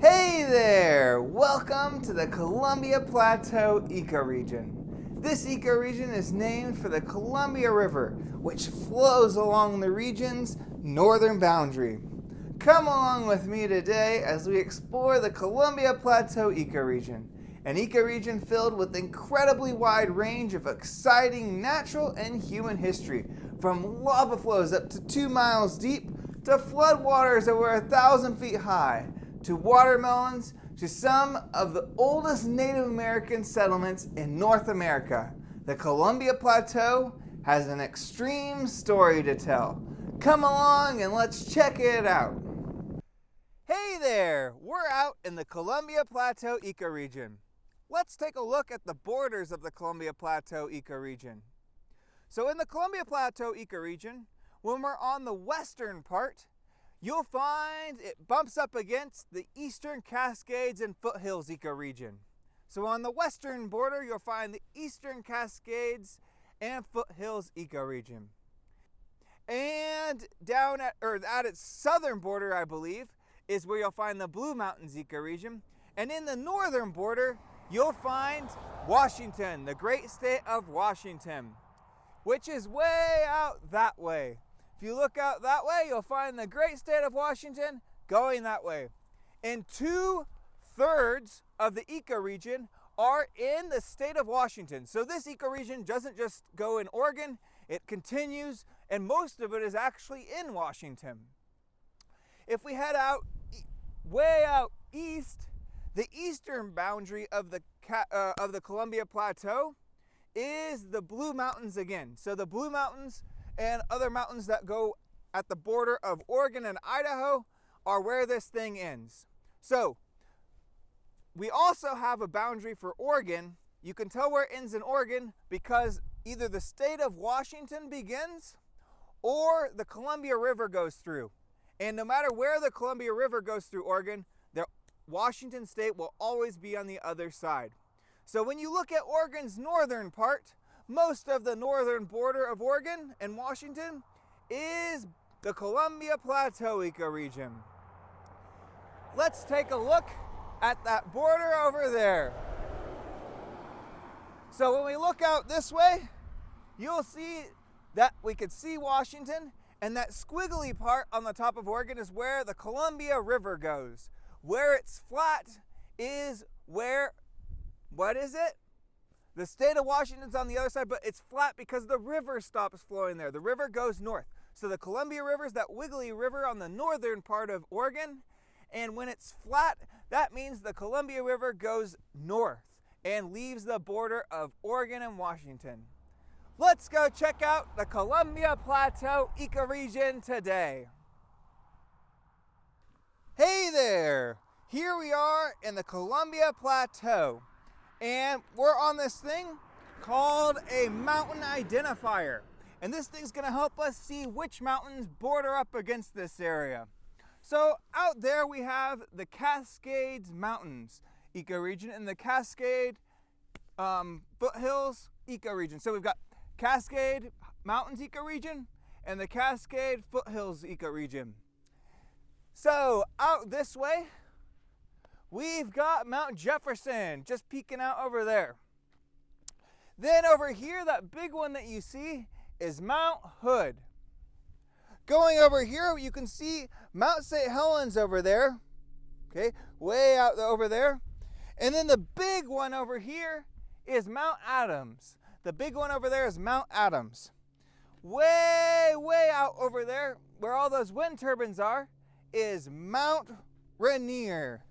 Hey there! Welcome to the Columbia Plateau Ecoregion. This ecoregion is named for the Columbia River, which flows along the region's northern boundary. Come along with me today as we explore the Columbia Plateau Ecoregion, an ecoregion filled with incredibly wide range of exciting natural and human history, from lava flows up to 2 miles deep, to floodwaters over 1,000 feet high, to watermelons, to some of the oldest Native American settlements in North America. The Columbia Plateau has an extreme story to tell. Come along and let's check it out. Hey there! We're out in the Columbia Plateau Ecoregion. Let's take a look at the borders of the Columbia Plateau Ecoregion. So in the Columbia Plateau Ecoregion, when we're on the western part, you'll find it bumps up against the Eastern Cascades and Foothills ecoregion. So on the western border, you'll find the Eastern Cascades and Foothills ecoregion. And down at its southern border, I believe, is where you'll find the Blue Mountains ecoregion. And in the northern border, you'll find Washington, the great state of Washington, which is way out that way. If you look out that way, you'll find the great state of Washington going that way. And 2/3 of the ecoregion are in the state of Washington. So this ecoregion doesn't just go in Oregon, it continues, and most of it is actually in Washington. If we head out, way out east, the eastern boundary of the Columbia Plateau is the Blue Mountains again. So the Blue Mountains and other mountains that go at the border of Oregon and Idaho are where this thing ends. So we also have a boundary for Oregon. You can tell where it ends in Oregon because either the state of Washington begins or the Columbia River goes through. And no matter where the Columbia River goes through Oregon, the Washington state will always be on the other side. So when you look at Oregon's northern part, most of the northern border of Oregon and Washington is the Columbia Plateau ecoregion. Let's take a look at that border over there. So when we look out this way, you'll see that we could see Washington, and that squiggly part on the top of Oregon is where the Columbia River goes. Where it's flat is where, what is it? The state of Washington's on the other side, but it's flat because the river stops flowing there. The river goes north. So the Columbia River is that wiggly river on the northern part of Oregon. And when it's flat, that means the Columbia River goes north and leaves the border of Oregon and Washington. Let's go check out the Columbia Plateau ecoregion today. Hey there! Here we are in the Columbia Plateau. And we're on this thing called a mountain identifier. And this thing's gonna help us see which mountains border up against this area. So out there we have the Cascades Mountains ecoregion and the Cascade Foothills ecoregion. So we've got Cascade Mountains ecoregion and the Cascade Foothills ecoregion. So out this way, we've got Mount Jefferson just peeking out over there. Then over here, that big one that you see is Mount Hood. Going over here, you can see Mount St. Helens over there. Okay, way out over there. And then the big one over here is Mount Adams. The big one over there is Mount Adams. Way out over there, where all those wind turbines are, is Mount Rainier.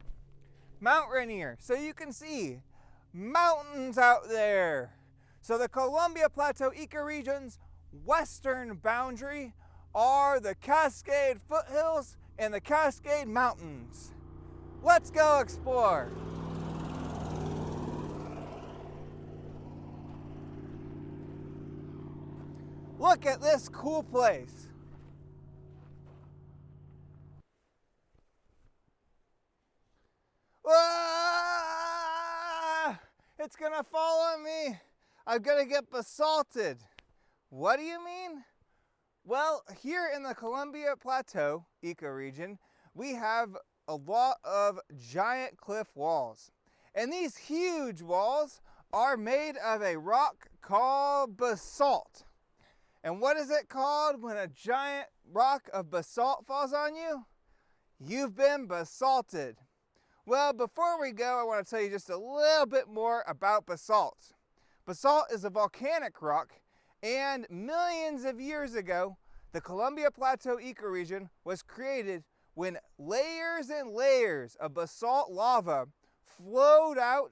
Mount Rainier. So you can see mountains out there. So the Columbia Plateau ecoregion's western boundary are the Cascade Foothills and the Cascade Mountains. Let's go explore. Look at this cool place. Ah! It's gonna fall on me. I'm gonna get basalted. What do you mean? Well, here in the Columbia Plateau ecoregion, we have a lot of giant cliff walls. And these huge walls are made of a rock called basalt. And what is it called when a giant rock of basalt falls on you? You've been basalted. Well, before we go, I want to tell you just a little bit more about basalt. Basalt is a volcanic rock, and millions of years ago, the Columbia Plateau Ecoregion was created when layers and layers of basalt lava flowed out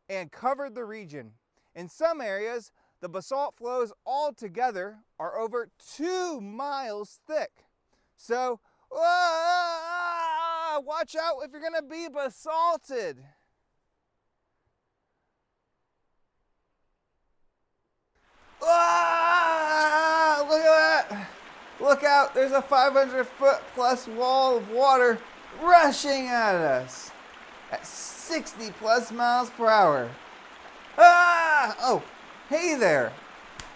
and covered the region. In some areas, the basalt flows all together are over 2 miles thick. So, watch out if you're going to be basalted. Look at that! Look out, there's a 500-foot plus wall of water rushing at us at 60 plus miles per hour. Oh, hey there!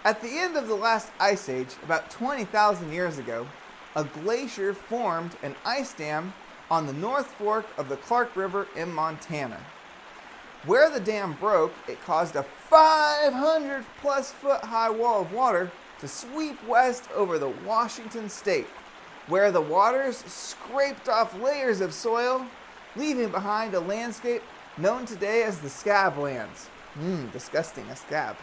At the end of the last ice age, about 20,000 years ago, a glacier formed an ice dam on the North Fork of the Clark River in Montana. Where the dam broke, it caused a 500 plus foot high wall of water to sweep west over the Washington state, where the waters scraped off layers of soil, leaving behind a landscape known today as the Scab Lands. Disgusting, a scab.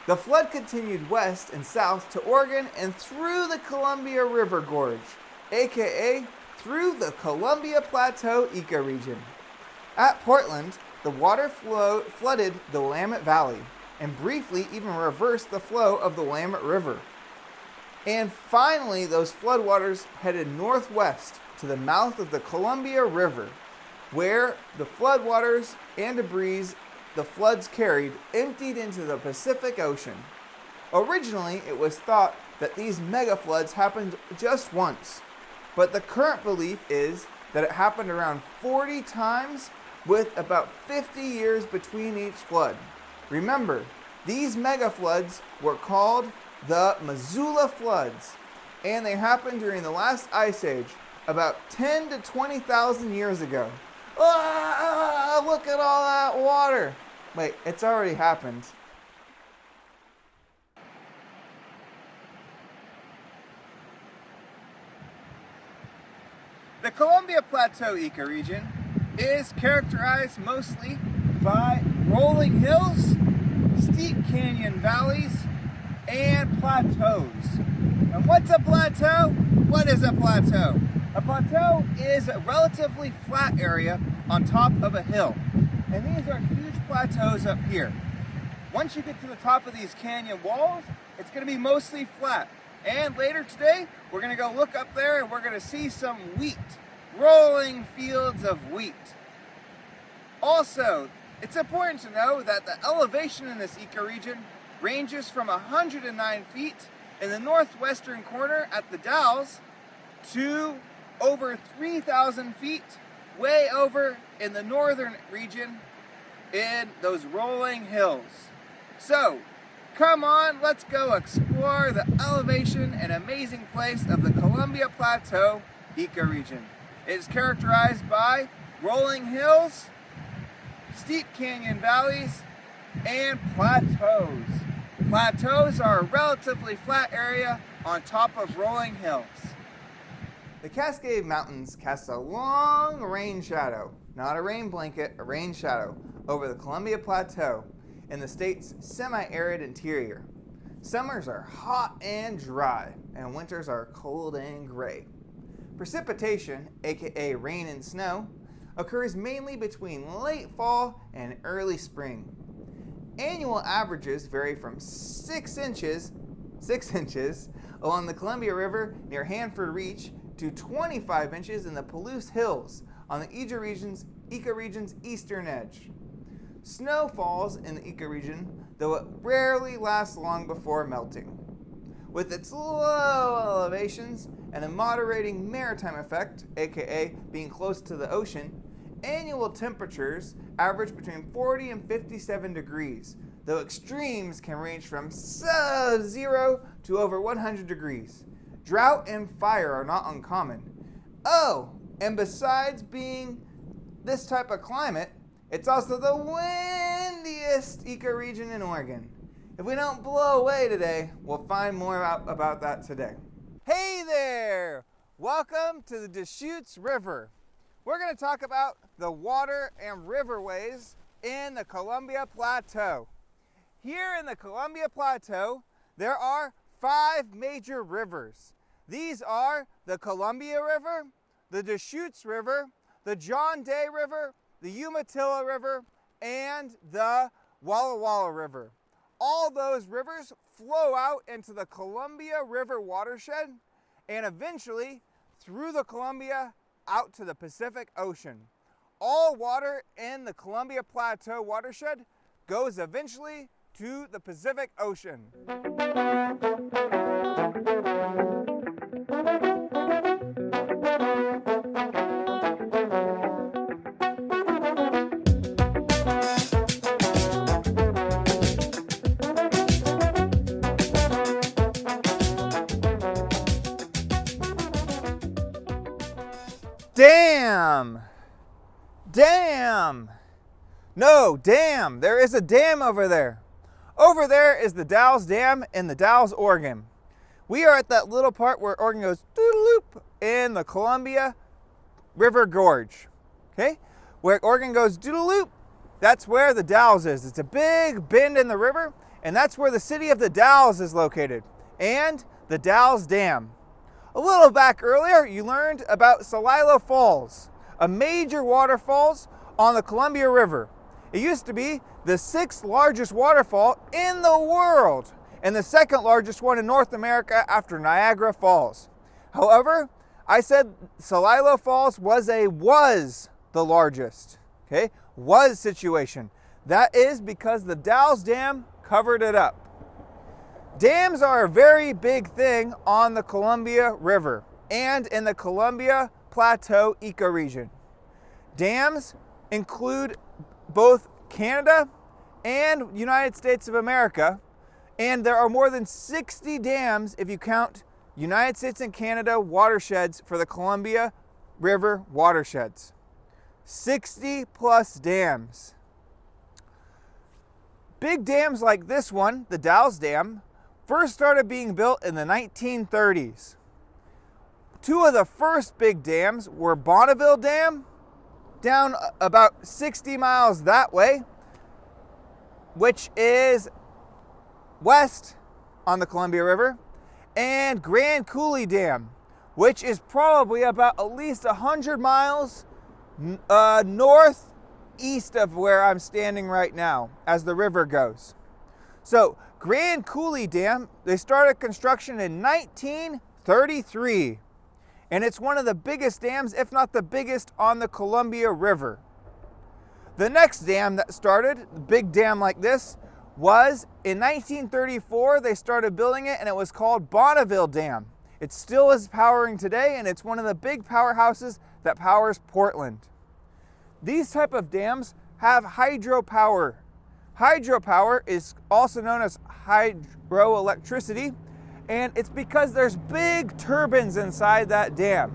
The flood continued west and south to Oregon and through the Columbia River Gorge, aka through the Columbia Plateau Ecoregion. At Portland, the water flooded the Willamette Valley and briefly even reversed the flow of the Willamette River. And finally, those floodwaters headed northwest to the mouth of the Columbia River, where the floodwaters and debris the floods carried emptied into the Pacific Ocean. Originally, it was thought that these mega floods happened just once, but the current belief is that it happened around 40 times with about 50 years between each flood. Remember, these mega floods were called the Missoula floods, and they happened during the last ice age about 10 to 20,000 years ago. Look at all that water! Wait, it's already happened. The Columbia Plateau Ecoregion is characterized mostly by rolling hills, steep canyon valleys, and plateaus. And what's a plateau? What is a plateau? A plateau is a relatively flat area on top of a hill. And these are huge plateaus up here. Once you get to the top of these canyon walls, it's going to be mostly flat. And later today, we're going to go look up there and we're going to see some wheat, rolling fields of wheat. Also, it's important to know that the elevation in this ecoregion ranges from 109 feet in the northwestern corner at the Dalles to over 3,000 feet way over in the northern region in those rolling hills. So, come on, let's go explore the elevation and amazing place of the Columbia Plateau Ecoregion. It is characterized by rolling hills, steep canyon valleys, and plateaus. Plateaus are a relatively flat area on top of rolling hills. The Cascade Mountains cast a long rain shadow, not a rain blanket, a rain shadow, over the Columbia Plateau in the state's semi-arid interior. Summers are hot and dry, and winters are cold and gray. Precipitation, aka rain and snow, occurs mainly between late fall and early spring. Annual averages vary from 6 inches along the Columbia River near Hanford Reach to 25 inches in the Palouse Hills on the ecoregion's eastern edge. Snow falls in the ecoregion, though it rarely lasts long before melting. With its low elevations and a moderating maritime effect, aka being close to the ocean, annual temperatures average between 40 and 57 degrees, though extremes can range from 0 to over 100 degrees. Drought and fire are not uncommon. Oh, And besides being this type of climate, it's also the windiest ecoregion in Oregon. If we don't blow away today, we'll find more out about that today. Hey there! Welcome to the Deschutes River. We're going to talk about the water and riverways in the Columbia Plateau. Here in the Columbia Plateau, there are 5 major rivers. These are the Columbia River, the Deschutes River, the John Day River, the Umatilla River, and the Walla Walla River. All those rivers flow out into the Columbia River watershed and eventually through the Columbia out to the Pacific Ocean. All water in the Columbia Plateau watershed goes eventually to the Pacific Ocean. Dam! Dam! No, dam! There is a dam over there. Over there is the Dalles Dam in the Dalles, Oregon. We are at that little part where Oregon goes doodle-loop in the Columbia River Gorge. Okay? Where Oregon goes doodle-loop, that's where the Dalles is. It's a big bend in the river, and that's where the city of the Dalles is located, and the Dalles Dam. A little back earlier, you learned about Celilo Falls, a major waterfalls on the Columbia River. It used to be the 6th largest waterfall in the world and the 2nd largest one in North America after Niagara Falls. However, I said Celilo Falls was the largest, okay? Was situation. That is because the Dalles Dam covered it up. Dams are a very big thing on the Columbia River and in the Columbia Plateau Ecoregion. Dams include both Canada and United States of America, and there are more than 60 dams if you count United States and Canada watersheds for the Columbia River watersheds. 60 plus dams. Big dams like this one, the Dalles Dam, first started being built in the 1930s. 2 of the first big dams were Bonneville Dam, down about 60 miles that way, which is west on the Columbia River, and Grand Coulee Dam, which is probably about at least 100 miles northeast of where I'm standing right now as the river goes. So Grand Coulee Dam, they started construction in 1933, and it's one of the biggest dams, if not the biggest, on the Columbia River. The next dam that started, a big dam like this, was in 1934. They started building it, and it was called Bonneville Dam. It still is powering today, and it's one of the big powerhouses that powers Portland. These type of dams have hydropower. Hydropower is also known as hydroelectricity, and it's because there's big turbines inside that dam.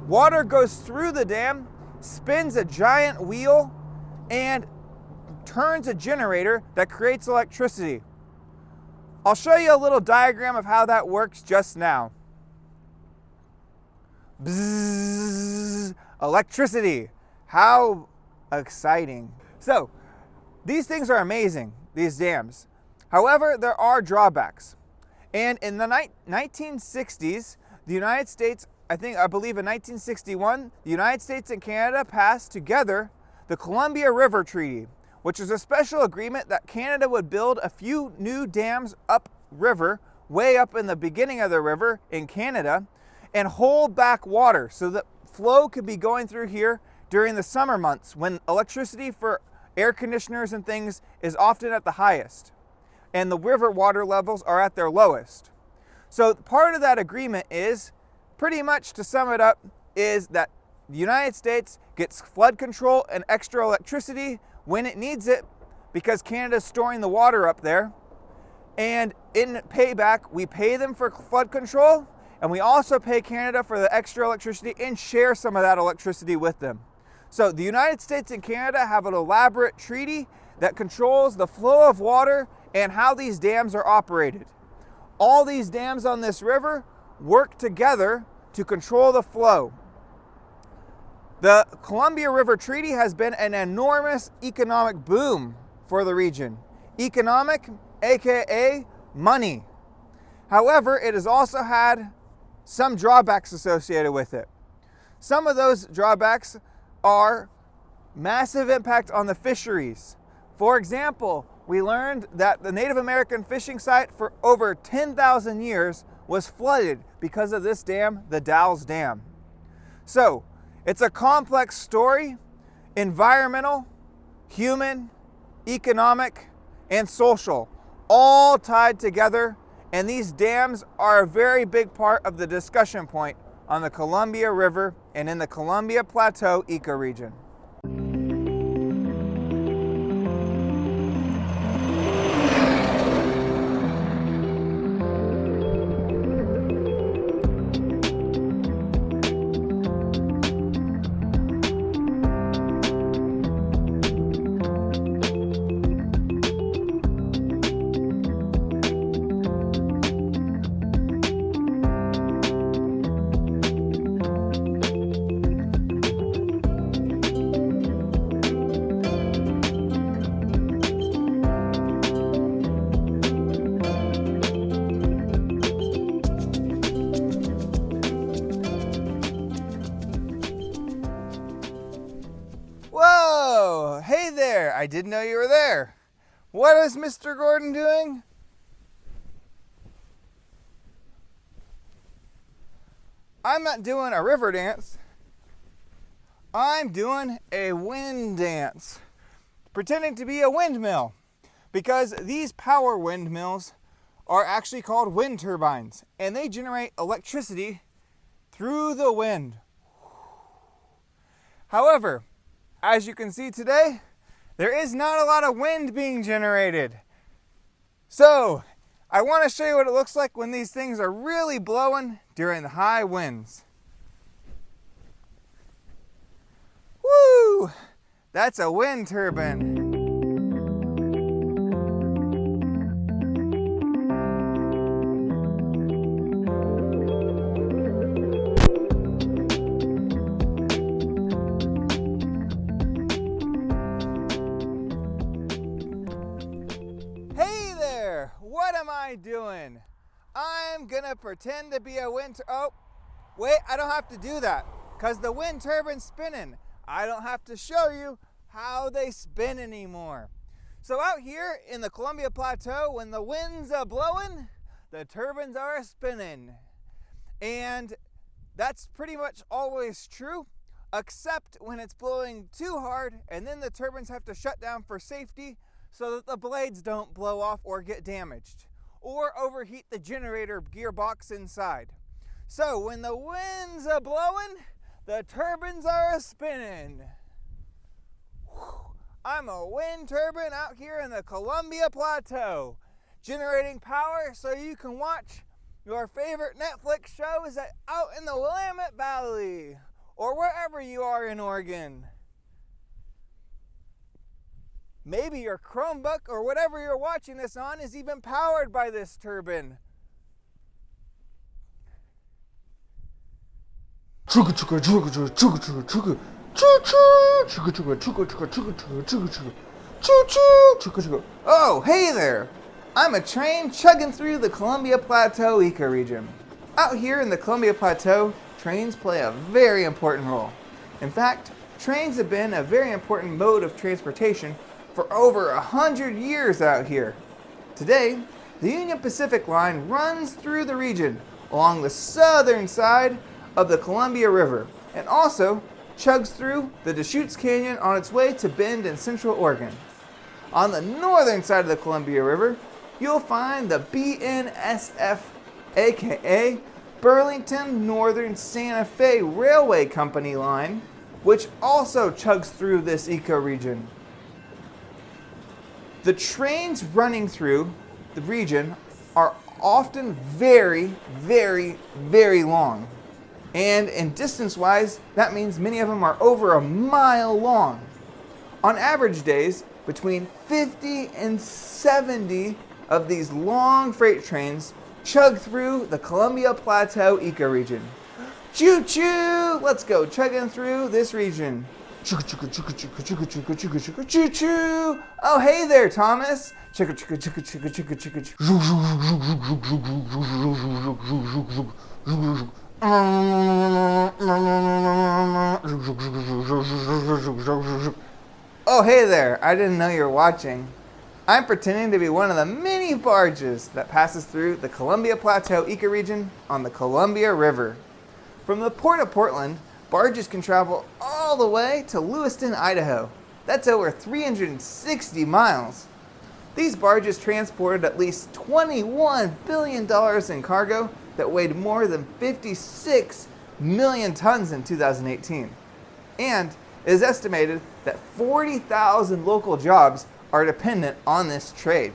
Water goes through the dam, spins a giant wheel, and turns a generator that creates electricity. I'll show you a little diagram of how that works just now. Bzzz, electricity. How exciting. So, these things are amazing, these dams. However, there are drawbacks. And in the 1960s, the United States, I believe in 1961, the United States and Canada passed together the Columbia River Treaty, which is a special agreement that Canada would build a few new dams upriver, way up in the beginning of the river in Canada, and hold back water so that flow could be going through here during the summer months when electricity for air conditioners and things is often at the highest and the river water levels are at their lowest. So part of that agreement is, pretty much to sum it up, is that the United States gets flood control and extra electricity when it needs it because Canada's storing the water up there, and in payback we pay them for flood control And we also pay Canada for the extra electricity and share some of that electricity with them. So the United States and Canada have an elaborate treaty that controls the flow of water and how these dams are operated. All these dams on this river work together to control the flow. The Columbia River Treaty has been an enormous economic boom for the region. Economic, aka money. However, it has also had some drawbacks associated with it. Some of those drawbacks are massive impact on the fisheries. For example, we learned that the Native American fishing site for over 10,000 years was flooded because of this dam, the Dalles Dam. So, it's a complex story, environmental, human, economic, and social, all tied together, and these dams are a very big part of the discussion point on the Columbia River and in the Columbia Plateau Ecoregion. Whoa! Hey there! I didn't know you were there. What is Mr. Gordon doing? I'm not doing a river dance. I'm doing a wind dance. Pretending to be a windmill. Because these power windmills are actually called wind turbines. And they generate electricity through the wind. However, as you can see today, there is not a lot of wind being generated. So, I want to show you what it looks like when these things are really blowing during the high winds. Woo! That's a wind turbine. What am I doing? I'm gonna pretend to be a wind oh, wait, I don't have to do that because the wind turbine's spinning. I don't have to show you how they spin anymore. So out here in the Columbia Plateau, when the winds are blowing, the turbines are spinning. And that's pretty much always true, except when it's blowing too hard and then the turbines have to shut down for safety so that the blades don't blow off or get damaged, or overheat the generator gearbox inside. So when the winds are blowing, the turbines are spinning. I'm a wind turbine out here in the Columbia Plateau, generating power so you can watch your favorite Netflix shows out in the Willamette Valley, or wherever you are in Oregon. Maybe your Chromebook or whatever you're watching this on is even powered by this turbine. Oh, hey there! I'm a train chugging through the Columbia Plateau Ecoregion. Out here in the Columbia Plateau, trains play a very important role. In fact, trains have been a very important mode of transportation for over 100 years out here. Today, the Union Pacific Line runs through the region along the southern side of the Columbia River and also chugs through the Deschutes Canyon on its way to Bend in Central Oregon. On the northern side of the Columbia River, you'll find the BNSF, aka Burlington Northern Santa Fe Railway Company line, which also chugs through this ecoregion. The trains running through the region are often very, very, very long. And in distance-wise, that means many of them are over a mile long. On average days, between 50 and 70 of these long freight trains chug through the Columbia Plateau Ecoregion. Choo-choo! Let's go chugging through this region. Choo-choo! Oh, hey there, Thomas! Oh, hey there! I didn't know you were watching. I'm pretending to be one of the many barges that passes through the Columbia Plateau Ecoregion on the Columbia River. From the Port of Portland, barges can travel all the way to Lewiston, Idaho. That's over 360 miles. These barges transported at least $21 billion in cargo that weighed more than 56 million tons in 2018. And it is estimated that 40,000 local jobs are dependent on this trade.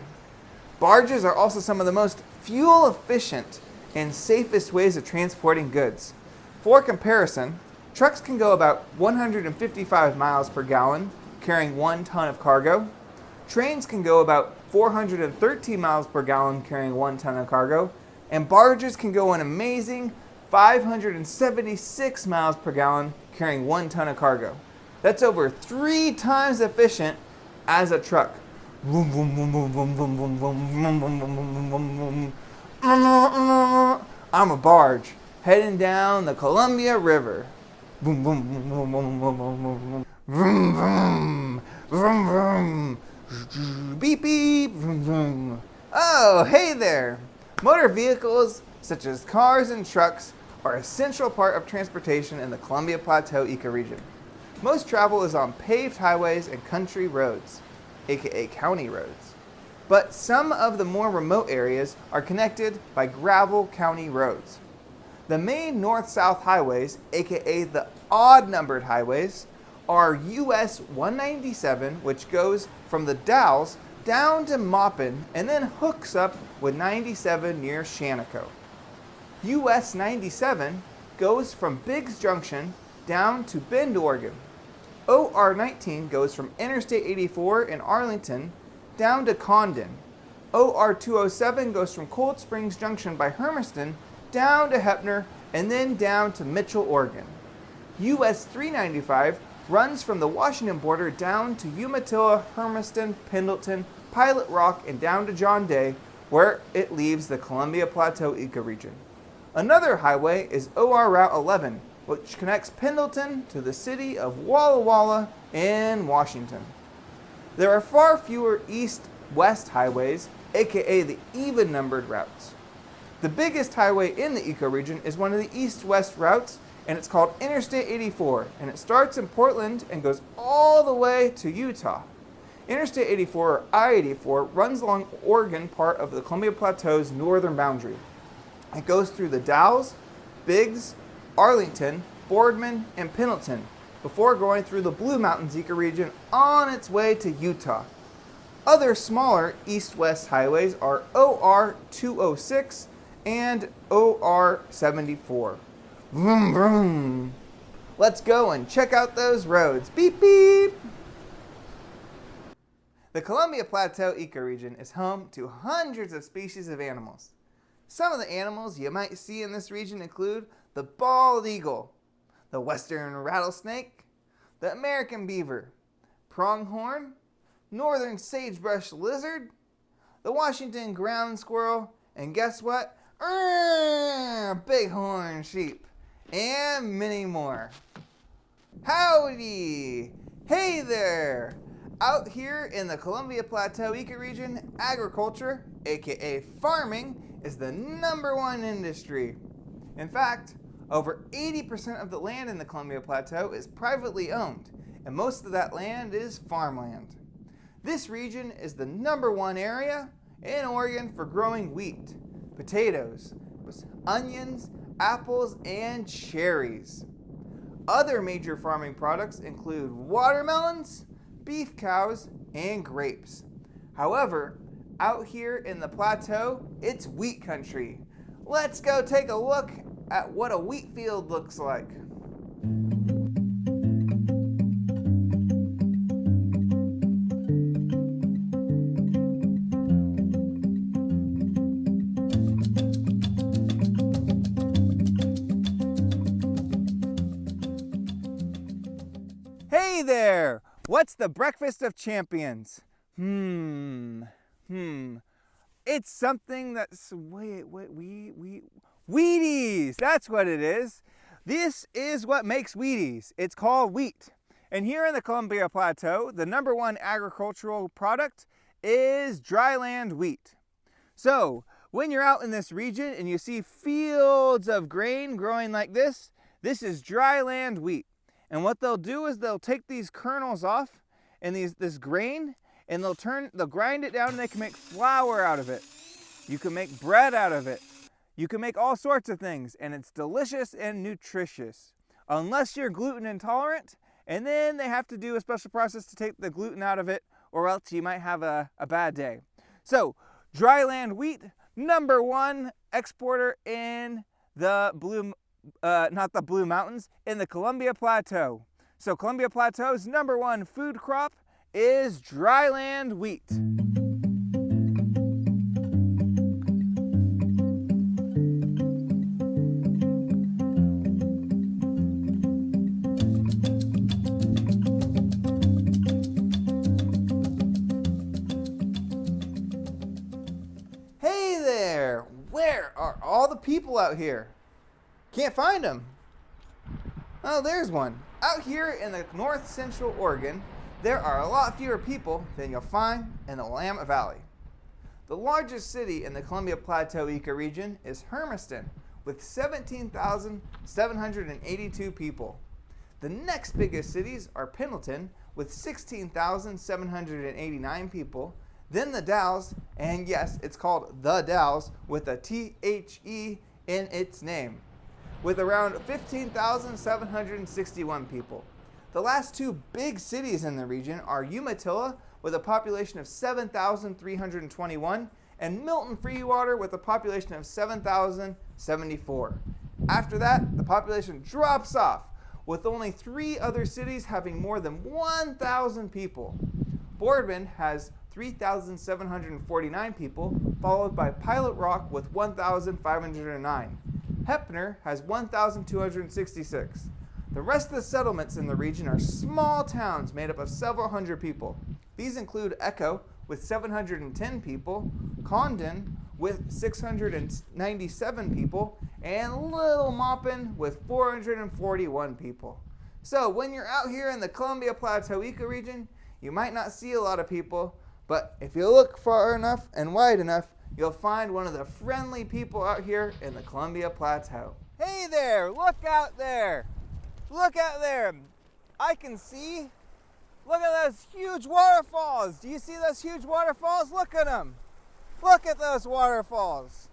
Barges are also some of the most fuel efficient and safest ways of transporting goods. For comparison, trucks can go about 155 miles per gallon, carrying 1 ton of cargo. Trains can go about 413 miles per gallon, carrying 1 ton of cargo. And barges can go an amazing 576 miles per gallon, carrying 1 ton of cargo. That's over 3 times efficient as a truck. I'm a barge heading down the Columbia River. Vroom, vroom, vroom, vroom, vroom, vroom, vroom, vroom, vroom, vroom. Beep, beep, vroom, vroom. Oh, hey there! Motor vehicles, such as cars and trucks, are an essential part of transportation in the Columbia Plateau Ecoregion. Most travel is on paved highways and country roads, aka county roads. But some of the more remote areas are connected by gravel county roads. The main north-south highways, aka the odd-numbered highways, are US 197, which goes from the Dalles down to Maupin and then hooks up with 97 near Shaniko. US 97 goes from Biggs Junction down to Bend, Oregon. OR 19 goes from Interstate 84 in Arlington down to Condon. OR 207 goes from Cold Springs Junction by Hermiston down to Heppner and then down to Mitchell, Oregon. US 395 runs from the Washington border down to Umatilla, Hermiston, Pendleton, Pilot Rock, and down to John Day, where it leaves the Columbia Plateau Ecoregion. Another highway is OR Route 11, which connects Pendleton to the city of Walla Walla in Washington. There are far fewer east-west highways, aka the even-numbered routes. The biggest highway in the ecoregion is one of the east-west routes, and it's called Interstate 84, and it starts in Portland and goes all the way to Utah. Interstate 84, or I-84, runs along Oregon part of the Columbia Plateau's northern boundary. It goes through the Dalles, Biggs, Arlington, Boardman, and Pendleton before going through the Blue Mountains ecoregion on its way to Utah. Other smaller east-west highways are OR 206 and OR 74. Vroom, vroom. Let's go and check out those roads. Beep, beep. The Columbia Plateau Ecoregion is home to hundreds of species of animals. Some of the animals you might see in this region include the bald eagle, the western rattlesnake, the American beaver, pronghorn, northern sagebrush lizard, the Washington ground squirrel, and guess what? Bighorn sheep, and many more. Howdy! Hey there! Out here in the Columbia Plateau Ecoregion, agriculture, aka farming, is the #1 industry. In fact, over 80% of the land in the Columbia Plateau is privately owned, and most of that land is farmland. This region is the #1 area in Oregon for growing wheat, potatoes, onions, apples, and cherries. Other major farming products include watermelons, beef cows, and grapes. However, Out here in the plateau, it's wheat country. Let's go take a look at what a wheat field looks like. Hey there! What's the breakfast of champions? It's something that's, Wheaties! That's what it is. This is what makes Wheaties. It's called wheat. And here in the Columbia Plateau, the #1 agricultural product is dryland wheat. So, when you're out in this region and you see fields of grain growing like this is dryland wheat. And what they'll do is they'll take these kernels off and this grain, and they'll grind it down, and they can make flour out of it. You can make bread out of it. You can make all sorts of things, and it's delicious and nutritious. Unless you're gluten intolerant, and then they have to do a special process to take the gluten out of it, or else you might have a bad day. So, dryland wheat, #1 exporter in the not the Blue Mountains, in the Columbia Plateau. So Columbia Plateau's #1 food crop is dryland wheat. Hey there! Where are all the people out here? Can't find them. Oh, there's one. Out here in the north central Oregon, there are a lot fewer people than you'll find in the Willamette Valley. The largest city in the Columbia Plateau Ecoregion is Hermiston, with 17,782 people. The next biggest cities are Pendleton, with 16,789 people, then the Dalles, and yes, it's called the Dalles with a THE in its name, with around 15,761 people. The last two big cities in the region are Umatilla with a population of 7,321 and Milton Freewater with a population of 7,074. After that, the population drops off, with only 3 other cities having more than 1,000 people. Boardman has 3,749 people, followed by Pilot Rock with 1,509. Heppner has 1,266. The rest of the settlements in the region are small towns made up of several hundred people. These include Echo with 710 people, Condon with 697 people, and Little Maupin with 441 people. So when you're out here in the Columbia Plateau Ecoregion, you might not see a lot of people, but if you look far enough and wide enough, you'll find one of the friendly people out here in the Columbia Plateau. Hey there, look out there. Look out there. I can see, look at those huge waterfalls. Do you see those huge waterfalls? Look at them. Look at those waterfalls.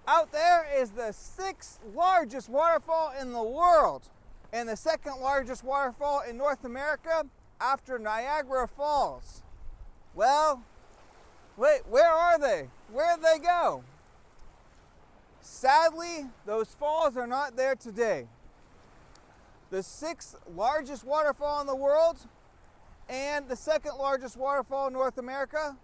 Out there is the 6th largest waterfall in the world, and the 2nd largest waterfall in North America after Niagara Falls. Well, wait, where are they? Where'd they go? Sadly, those falls are not there today. The 6th largest waterfall in the world and the 2nd largest waterfall in North America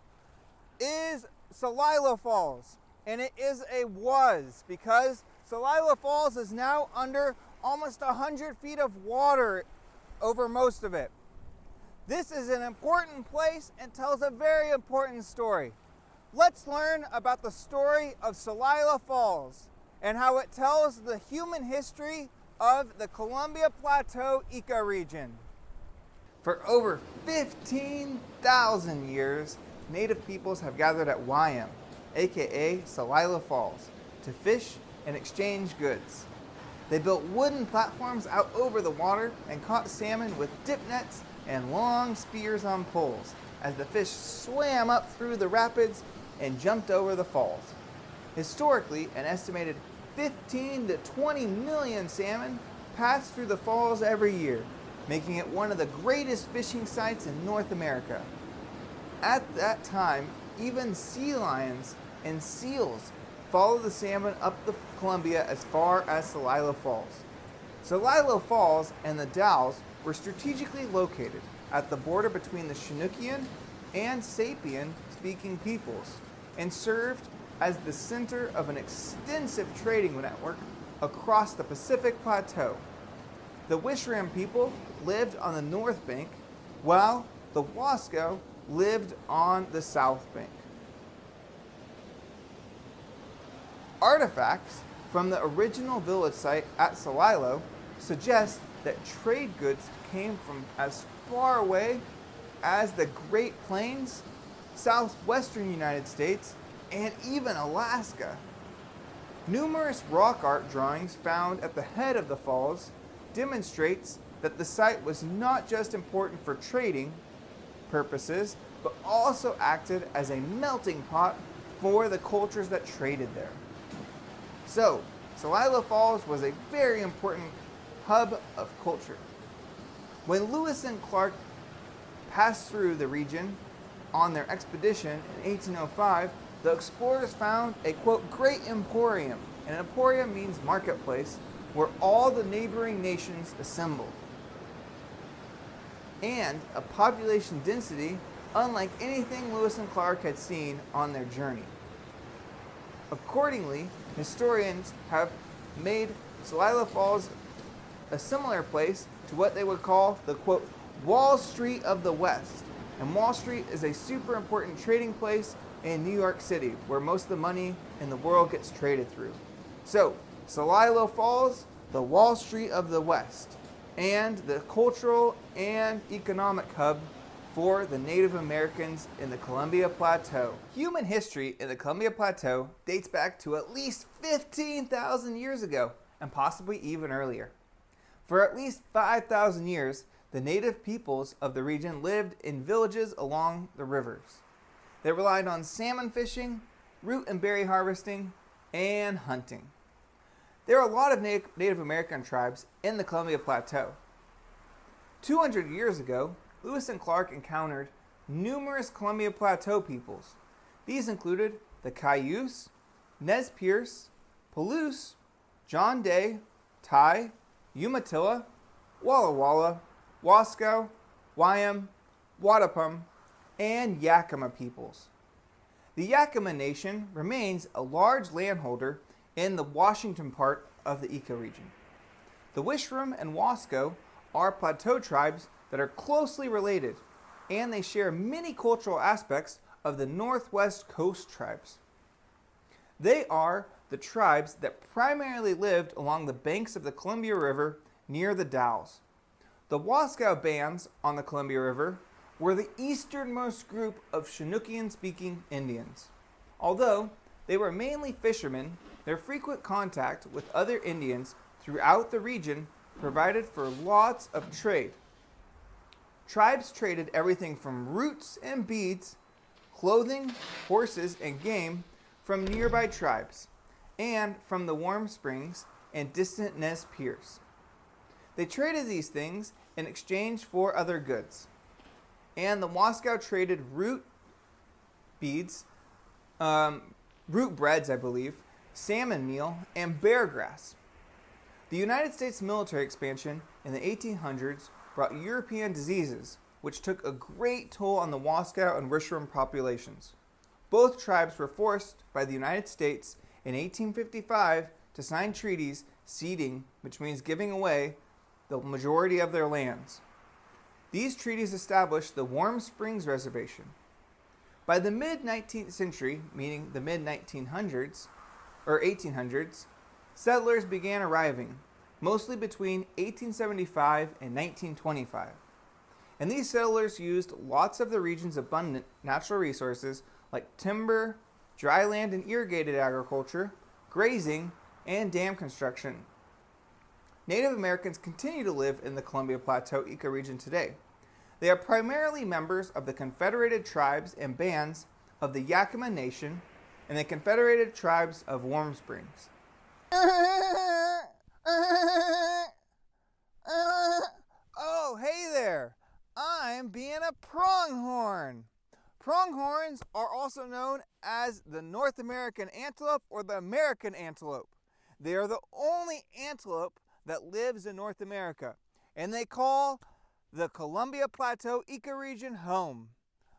is Celilo Falls. And it is a was, because Celilo Falls is now under almost 100 feet of water over most of it. This is an important place and tells a very important story. Let's learn about the story of Celilo Falls and how it tells the human history of the Columbia Plateau Ecoregion. For over 15,000 years, Native peoples have gathered at Wyam, aka Celilo Falls, to fish and exchange goods. They built wooden platforms out over the water and caught salmon with dip nets and long spears on poles as the fish swam up through the rapids and jumped over the falls. Historically, an estimated 15 to 20 million salmon pass through the falls every year, making it one of the greatest fishing sites in North America. At that time, even sea lions and seals follow the salmon up the Columbia as far as Celilo Falls. Celilo Falls and the Dalles were strategically located at the border between the Chinookian and Sapien-speaking peoples and served as the center of an extensive trading network across the Pacific Plateau. The Wishram people lived on the north bank, while the Wasco lived on the south bank. Artifacts from the original village site at Celilo suggest that trade goods came from as far away as the Great Plains, southwestern United States, and even Alaska. Numerous rock art drawings found at the head of the falls demonstrates that the site was not just important for trading purposes, but also acted as a melting pot for the cultures that traded there. So, Celilo Falls was a very important hub of culture. When Lewis and Clark passed through the region on their expedition in 1805, the explorers found a, quote, great emporium. An emporium means marketplace, where all the neighboring nations assembled, and a population density unlike anything Lewis and Clark had seen on their journey. Accordingly, historians have made Celilo Falls a similar place to what they would call the, quote, Wall Street of the West. And Wall Street is a super important trading place in New York City, where most of the money in the world gets traded through. So, Celilo Falls, the Wall Street of the West, and the cultural and economic hub for the Native Americans in the Columbia Plateau. Human history in the Columbia Plateau dates back to at least 15,000 years ago, and possibly even earlier. For at least 5,000 years, the native peoples of the region lived in villages along the rivers. They relied on salmon fishing, root and berry harvesting, and hunting. There are a lot of Native American tribes in the Columbia Plateau. 200 years ago, Lewis and Clark encountered numerous Columbia Plateau peoples. These included the Cayuse, Nez Perce, Palouse, John Day, Tai, Umatilla, Walla Walla, Wasco, Wyam, Wadapum, and Yakima peoples. The Yakima Nation remains a large landholder in the Washington part of the ecoregion. The Wishram and Wasco are plateau tribes that are closely related, and they share many cultural aspects of the Northwest Coast tribes. They are the tribes that primarily lived along the banks of the Columbia River near the Dalles. The Wasco bands on the Columbia River were the easternmost group of Chinookian-speaking Indians. Although they were mainly fishermen, their frequent contact with other Indians throughout the region provided for lots of trade. Tribes traded everything from roots and beads, clothing, horses, and game from nearby tribes, and from the warm springs and distant Nez Perce. They traded these things in exchange for other goods. And the Wasco traded root beads, root breads, I believe, salmon meal, and bear grass. The United States military expansion in the 1800s brought European diseases, which took a great toll on the Wasco and Wishram populations. Both tribes were forced by the United States in 1855 to sign treaties ceding, which means giving away, the majority of their lands. These treaties established the Warm Springs Reservation. By the mid-19th century, meaning the mid-1900s, or 1800s, settlers began arriving, mostly between 1875 and 1925. And these settlers used lots of the region's abundant natural resources like timber, dry land and irrigated agriculture, grazing, and dam construction. Native Americans continue to live in the Columbia Plateau ecoregion today. They are primarily members of the Confederated Tribes and bands of the Yakima Nation and the Confederated Tribes of Warm Springs. Oh, hey there! I'm being a pronghorn. Pronghorns are also known as the North American antelope or the American antelope. They are the only antelope that lives in North America, and they call the Columbia Plateau Ecoregion home.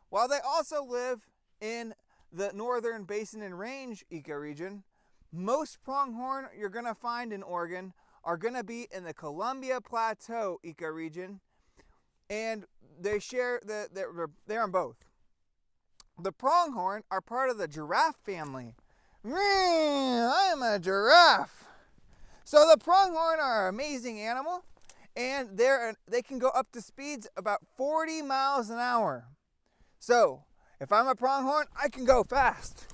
While they also live in the Northern Basin and Range ecoregion, most pronghorn you're going to find in Oregon are going to be in the Columbia Plateau ecoregion, and they're in both. The pronghorn are part of the giraffe family. I am a giraffe. So the pronghorn are an amazing animal, and they can go up to speeds about 40 miles an hour. So if I'm a pronghorn, I can go fast.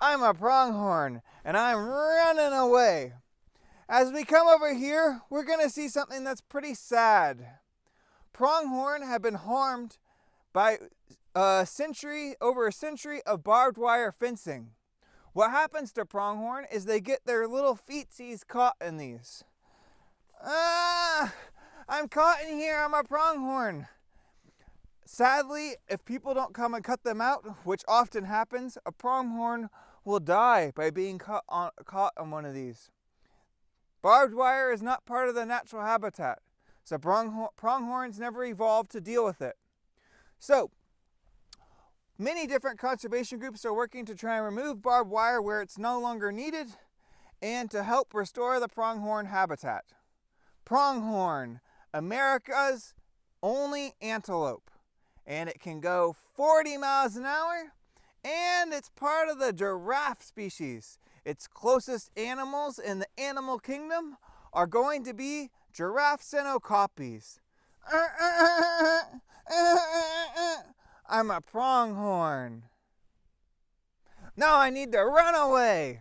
I'm a pronghorn, and I'm running away. As we come over here, we're going to see something that's pretty sad. Pronghorn have been harmed by over a century of barbed wire fencing. What happens to pronghorn is they get their little feetsies caught in these. I'm caught in here, I'm a pronghorn. Sadly, if people don't come and cut them out, which often happens, a pronghorn will die by being caught on one of these. Barbed wire is not part of the natural habitat, so pronghorns never evolved to deal with it. So, many different conservation groups are working to try and remove barbed wire where it's no longer needed and to help restore the pronghorn habitat. Pronghorn, America's only antelope, and it can go 40 miles an hour, and it's part of the giraffe species. Its closest animals in the animal kingdom are going to be giraffe synocopes. I'm a pronghorn. Now I need to run away.